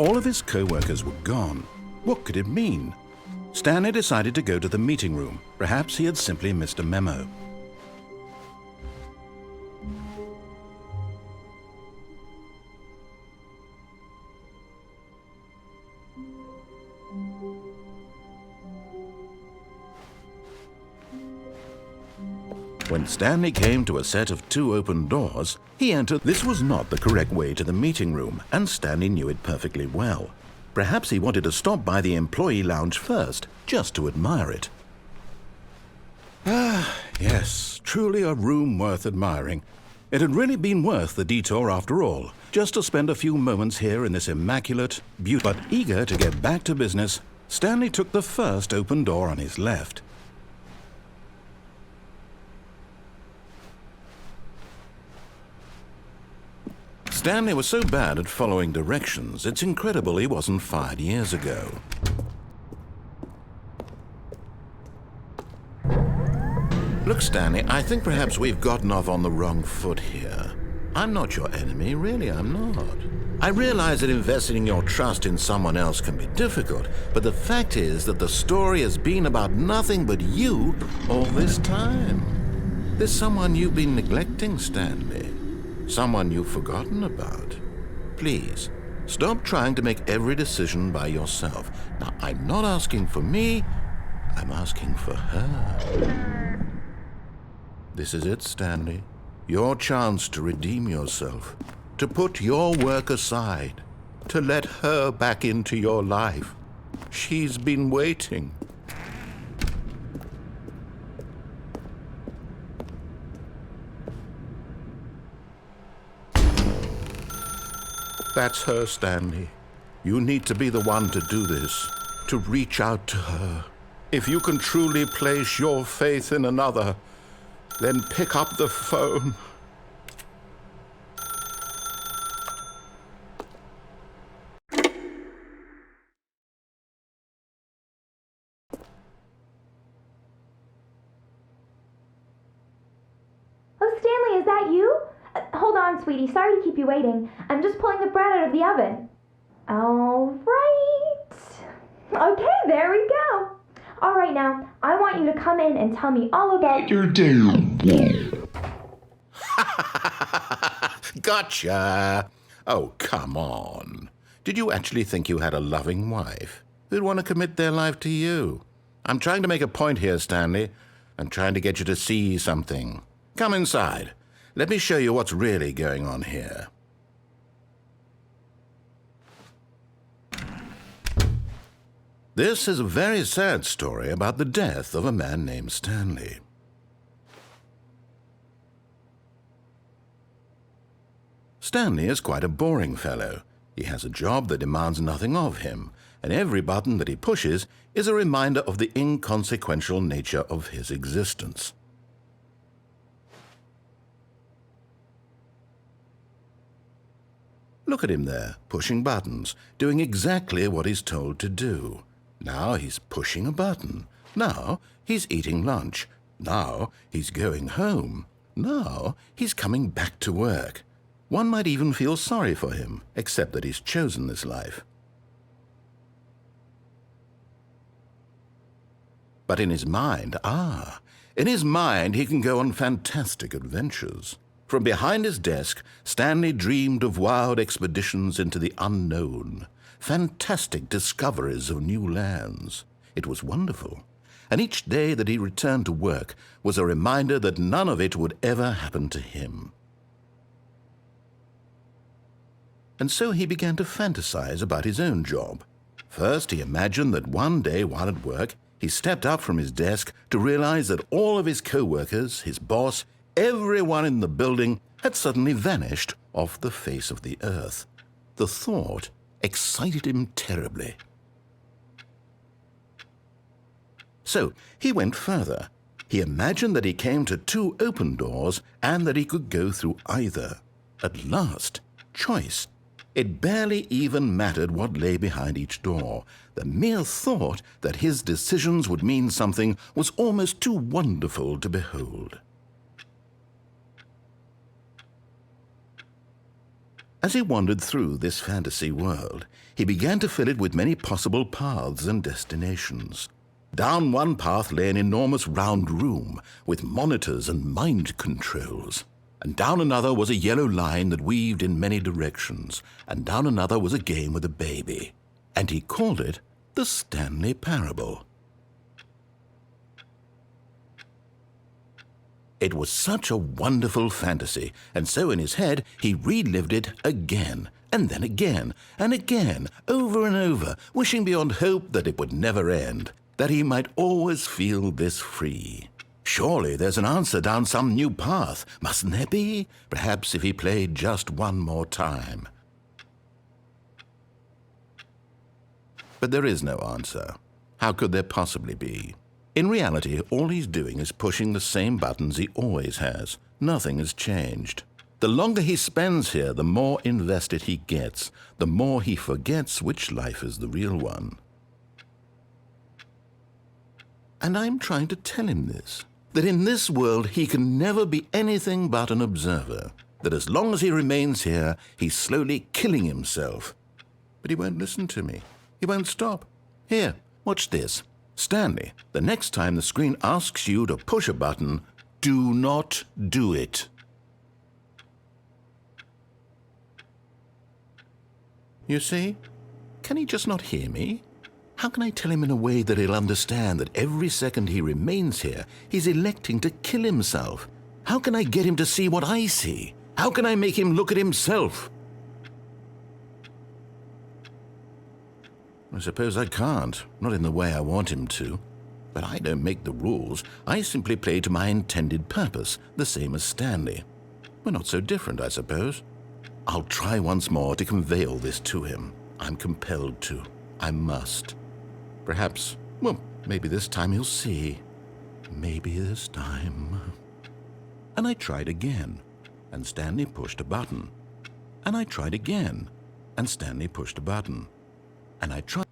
All of his co-workers were gone. What could it mean? Stanley decided to go to the meeting room. Perhaps he had simply missed a memo. When Stanley came to a set of 2 open doors, he entered. This was not the correct way to the meeting room, and Stanley knew it perfectly well. Perhaps he wanted to stop by the employee lounge first, just to admire it. Ah, yes, truly a room worth admiring. It had really been worth the detour after all, just to spend a few moments here in this immaculate, beautiful. But eager to get back to business, Stanley took the first open door on his left. Stanley was so bad at following directions, it's incredible he wasn't fired years ago. Look, Stanley, I think perhaps we've gotten off on the wrong foot here. I'm not your enemy, really, I'm not. I realize that investing your trust in someone else can be difficult, but the fact is that the story has been about nothing but you all this time. There's someone you've been neglecting, Stanley. Someone you've forgotten about. Please, stop trying to make every decision by yourself. Now, I'm not asking for me, I'm asking for her. This is it, Stanley. Your chance to redeem yourself, to put your work aside, to let her back into your life. She's been waiting. That's her, Stanley. You need to be the one to do this, to reach out to her. If you can truly place your faith in another, then pick up the phone. Oh, Stanley, is that you? Hold on, sweetie. Sorry to keep you waiting. I'm just pulling the bread out of the oven. All right. Okay, there we go. All right, now, I want you to come in and tell me all about your day. Gotcha. Oh, come on. Did you actually think you had a loving wife who'd want to commit their life to you? I'm trying to make a point here, Stanley. I'm trying to get you to see something. Come inside. Let me show you what's really going on here. This is a very sad story about the death of a man named Stanley. Stanley is quite a boring fellow. He has a job that demands nothing of him, and every button that he pushes is a reminder of the inconsequential nature of his existence. Look at him there, pushing buttons, doing exactly what he's told to do. Now he's pushing a button. Now he's eating lunch. Now he's going home. Now he's coming back to work. One might even feel sorry for him, except that he's chosen this life. But in his mind, he can go on fantastic adventures. From behind his desk, Stanley dreamed of wild expeditions into the unknown, fantastic discoveries of new lands. It was wonderful, and each day that he returned to work was a reminder that none of it would ever happen to him. And so he began to fantasize about his own job. First, he imagined that one day while at work, he stepped up from his desk to realize that all of his co-workers, his boss, everyone in the building had suddenly vanished off the face of the earth. The thought excited him terribly. So he went further. He imagined that he came to 2 open doors and that he could go through either. At last, choice. It barely even mattered what lay behind each door. The mere thought that his decisions would mean something was almost too wonderful to behold. As he wandered through this fantasy world, he began to fill it with many possible paths and destinations. Down one path lay an enormous round room with monitors and mind controls. And down another was a yellow line that weaved in many directions. And down another was a game with a baby. And he called it the Stanley Parable. It was such a wonderful fantasy, and so in his head he relived it again, and then again, and again, over and over, wishing beyond hope that it would never end, that he might always feel this free. Surely there's an answer down some new path, mustn't there be? Perhaps if he played just one more time. But there is no answer. How could there possibly be? In reality, all he's doing is pushing the same buttons he always has. Nothing has changed. The longer he spends here, the more invested he gets, the more he forgets which life is the real one. And I'm trying to tell him this, that in this world he can never be anything but an observer, that as long as he remains here, he's slowly killing himself. But he won't listen to me. He won't stop. Here, watch this. Stanley, the next time the screen asks you to push a button, do not do it. You see? Can he just not hear me? How can I tell him in a way that he'll understand that every second he remains here, he's electing to kill himself? How can I get him to see what I see? How can I make him look at himself? I suppose I can't, not in the way I want him to. But I don't make the rules. I simply play to my intended purpose, the same as Stanley. We're not so different, I suppose. I'll try once more to convey all this to him. I'm compelled to. I must. Perhaps, well, maybe this time he'll see. Maybe this time. And I tried again, and Stanley pushed a button. And I tried again, and Stanley pushed a button. And I tried.